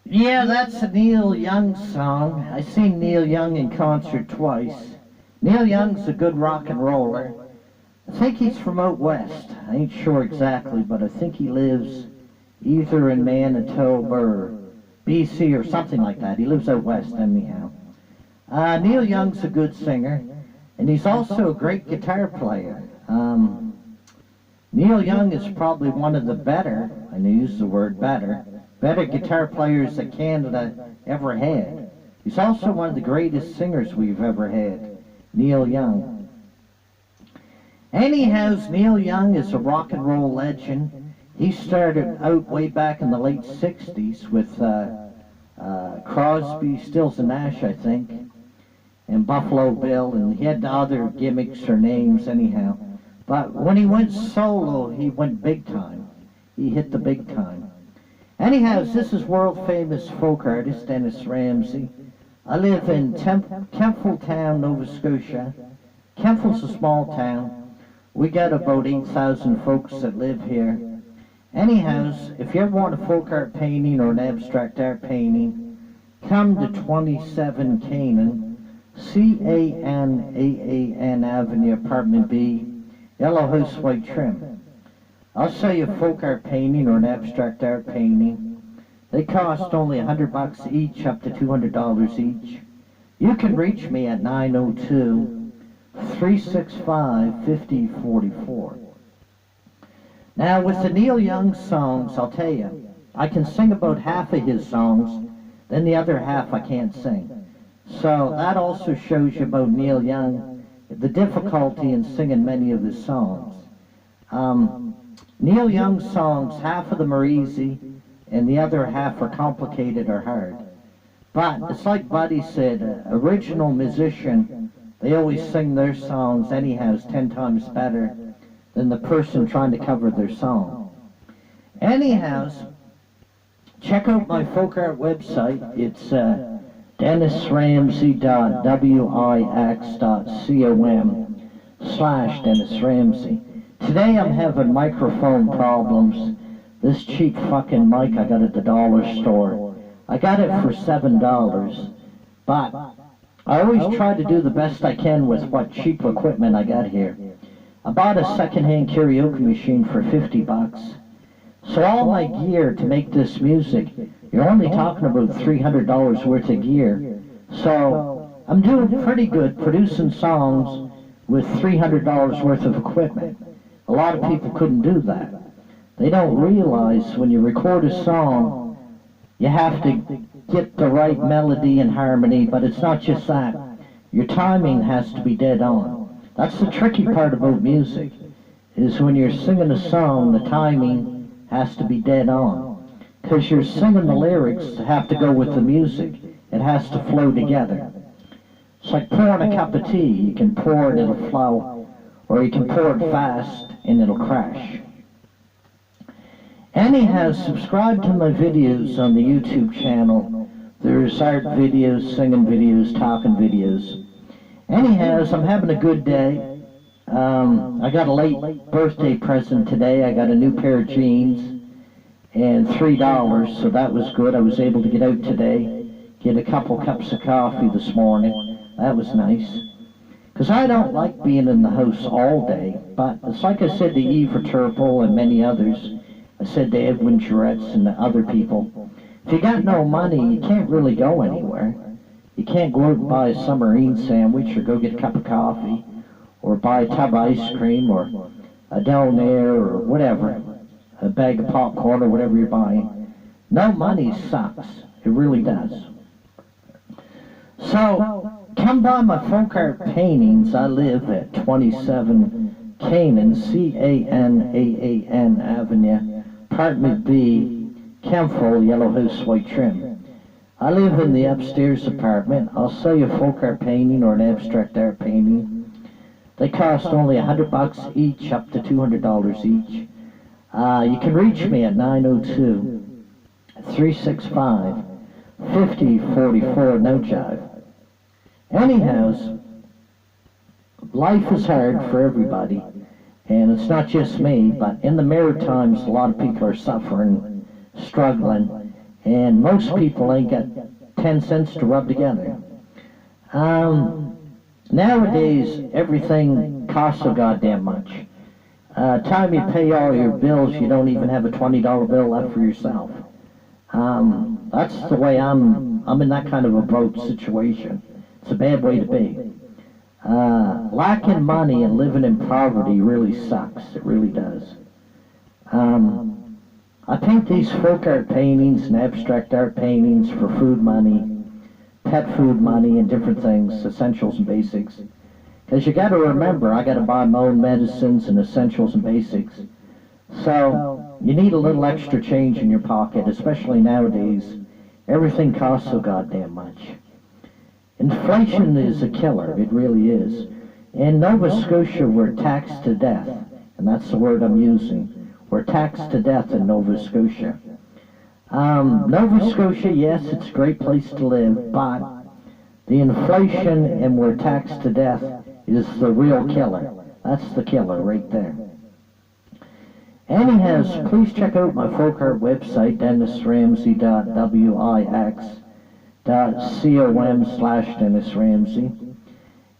Yeah, that's a Neil Young song. I seen Neil Young in concert twice. Neil Young's a good rock and roller. I think he's from out west. I ain't sure exactly, but I think he lives either in Manitoba or BC or something like that. He lives out west anyhow. Neil Young's a good singer, and he's also a great guitar player. Neil Young is probably one of the better, and I use the word better guitar players that Canada ever had. He's also one of the greatest singers we've ever had, Neil Young. Anyhow, Neil Young is a rock and roll legend. He started out way back in the late 60s with Crosby, Stills and Nash, I think, and Buffalo Bill, and he had other gimmicks or names anyhow. But when he went solo, he went big time. He hit the big time. Anyhow, this is world-famous folk artist Dennis Ramsay. I live in Kempfletown, Nova Scotia. Kempfl's a small town. We got about 8,000 folks that live here. Anyhow, if you ever want a folk art painting or an abstract art painting, come to 27 Canaan, C-A-N-A-A-N Avenue, Apartment B, Yellow House, White Trim. I'll show you a folk art painting or an abstract art painting. They cost only $100 each, up to $200 each. You can reach me at 902-365-5044. Now, with the Neil Young songs, I'll tell you, I can sing about half of his songs, then the other half I can't sing. So that also shows you about Neil Young, the difficulty in singing many of his songs. Neil Young's songs, half of them are easy, and the other half are complicated or hard. But it's like Buddy said, original musician, they always sing their songs anyhow 10 times better than the person trying to cover their song. Anyhow, check out my folk art website. It's dennisramsey.wix.com/Dennis Ramsay. Today I'm having microphone problems. This cheap fucking mic I got at the dollar store. I got it for $7, but I always try to do the best I can with what cheap equipment I got here. I bought a second-hand karaoke machine for $50. So all my gear to make this music, you're only talking about $300 worth of gear. So I'm doing pretty good producing songs with $300 worth of equipment. A lot of people couldn't do that. They don't realize when you record a song, you have to get the right melody and harmony, but it's not just that. Your timing has to be dead on. That's the tricky part about music, is when you're singing a song, the timing has to be dead on. Because you're singing the lyrics have to go with the music. It has to flow together. It's like pouring a cup of tea. You can pour it, it'll flow, or you can pour it fast and it'll crash. Anyhow, subscribe to my videos on the YouTube channel. There's art videos, singing videos, talking videos. Anyhow, I'm having a good day. I got a late birthday present today. I got a new pair of jeans and $3, so that was good. I was able to get out today, get a couple cups of coffee this morning. That was nice. Because I don't like being in the house all day, but it's like I said to Eva Turple and many others. I said to Edwin Juretz and the other people, if you got no money, you can't really go anywhere. You can't go out and buy a submarine sandwich or go get a cup of coffee or buy a tub of ice cream or a Donair or whatever, a bag of popcorn or whatever you're buying. No money sucks. It really does. So, come by my folk art paintings. I live at 27 Canaan, C-A-N-A-A-N Avenue, Apartment B, Kempful, Yellow House, White Trim. I live in the upstairs apartment. I'll sell you a folk art painting or an abstract art painting. They cost only $100 each, up to $200 each. You can reach me at 902-365-5044, no jive. Anyhow, life is hard for everybody, and it's not just me, but in the Maritimes, a lot of people are suffering, struggling, and most people ain't got 10 cents to rub together. Nowadays, everything costs so goddamn much. Time you pay all your bills, you don't even have a $20 bill left for yourself. That's the way I'm in that kind of a broke situation. It's a bad way to be. Lacking money and living in poverty really sucks. It really does. I paint these folk art paintings and abstract art paintings for food money, pet food money, and different things, essentials and basics. Because you got to remember, I got to buy my own medicines and essentials and basics. So you need a little extra change in your pocket, especially nowadays. Everything costs so goddamn much. Inflation is a killer, it really is. In Nova Scotia, we're taxed to death, and that's the word I'm using. We're taxed to death in Nova Scotia. Nova Scotia, yes, it's a great place to live, but the inflation and we're taxed to death is the real killer. That's the killer right there. Anyhow, please check out my folk art website, dennisramsey.wix.com/DennisRamsey.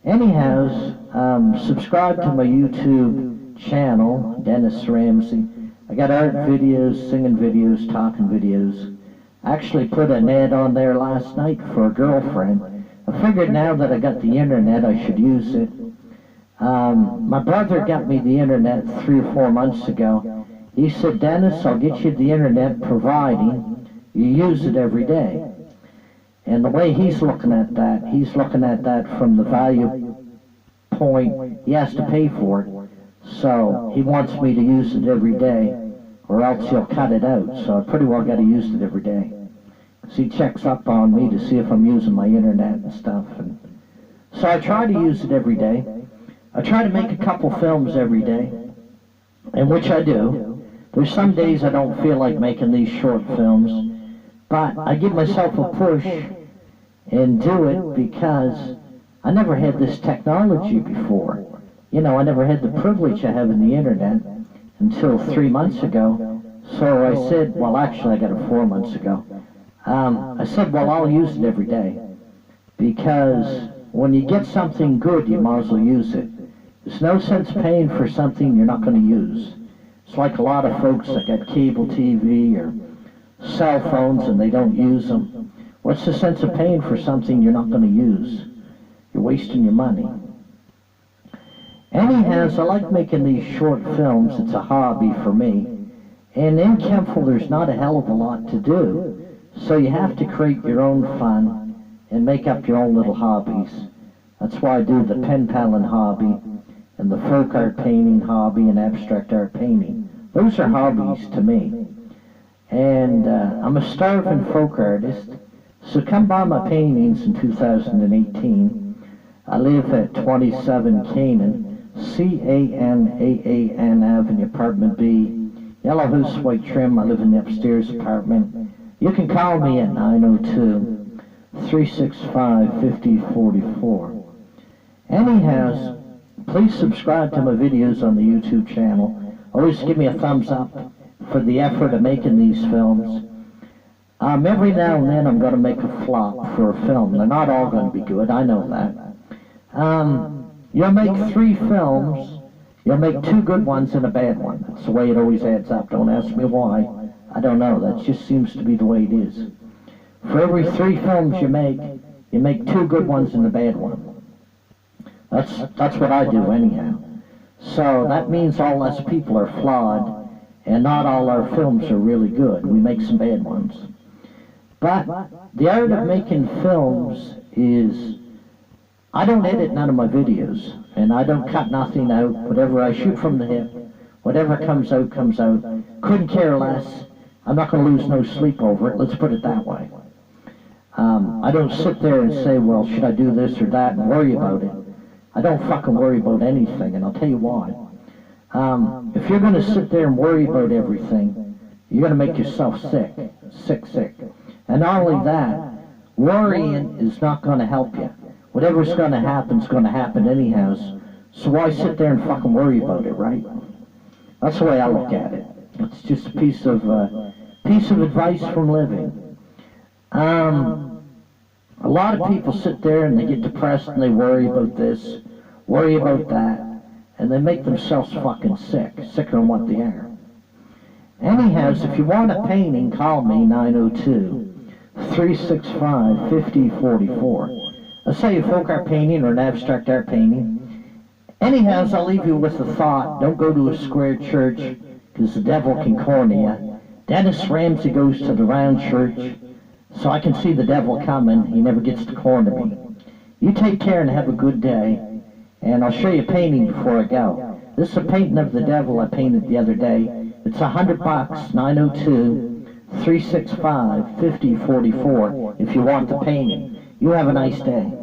Anyhow, subscribe to my YouTube channel, Dennis Ramsey. I got art videos, singing videos, talking videos. I actually put an ad on there last night for a girlfriend. I figured now that I got the internet, I should use it. My brother got me the internet 3 or 4 months ago. He said, Dennis, I'll get you the internet providing you use it every day. And the way he's looking at that from the value point, he has to pay for it. So he wants me to use it every day, or else he'll cut it out. So I pretty well got to use it every day. So he checks up on me to see if I'm using my internet and stuff. And so I try to use it every day. I try to make a couple films every day, and which I do. There's some days I don't feel like making these short films, but I give myself a push and do it because I never had this technology before. You know, I never had the privilege of having the internet until 3 months ago. So I said, well, actually I got it 4 months ago. I said, well, I'll use it every day, because when you get something good, you might as well use it. There's no sense paying for something you're not going to use. It's like a lot of folks that got cable TV or cell phones and they don't use them. What's the sense of paying for something you're not going to use? You're wasting your money. Anyhow, I like making these short films. It's a hobby for me. And in Kempful, there's not a hell of a lot to do. So you have to create your own fun and make up your own little hobbies. That's why I do the pen paling hobby and the folk art painting hobby and abstract art painting. Those are hobbies to me. And I'm a starving folk artist, so come buy my paintings in 2018. I live at 27 Canaan, C-A-N-A-A-N Avenue, Apartment B, Yellow House, White Trim. I live in the upstairs apartment. You can call me at 902-365-5044. Anyhow, please subscribe to my videos on the YouTube channel. Always give me a thumbs up for the effort of making these films. Every now and then I'm going to make a flop for a film. They're not all going to be good, I know that. You'll make 3 films, you'll make 2 good ones and a bad one. That's the way it always adds up. Don't ask me why. I don't know. That just seems to be the way it is. For every 3 films you make 2 good ones and a bad one. That's what I do anyhow. So that means all us people are flawed, and not all our films are really good. We make some bad ones. But the art of making films is, I don't edit none of my videos, and I don't cut nothing out. Whatever I shoot from the hip, whatever comes out, comes out. Couldn't care less. I'm not going to lose no sleep over it, let's put it that way. I don't sit there and say, well, should I do this or that, and worry about it. I don't fucking worry about anything, and I'll tell you why. If you're going to sit there and worry about everything, you're going to make yourself sick. Sick. And not only that, worrying is not going to help you. Whatever's going to happen is going to happen anyhow. So why sit there and fucking worry about it, right? That's the way I look at it. It's just a piece of advice from living. A lot of people sit there and they get depressed and they worry about this, worry about that, and they make themselves fucking sick, sicker than what they are. Anyhow, if you want a painting, call me 902-365-5044. Let's say a folk art painting or an abstract art painting. Anyhow, I'll leave you with a thought. Don't go to a square church, because the devil can corner you. Dennis Ramsay goes to the round church, so I can see the devil coming. He never gets to corner me. You take care and have a good day, and I'll show you a painting before I go. This is a painting of the devil I painted the other day. It's $100, 902-365-5044 if you want the painting. You have a nice day.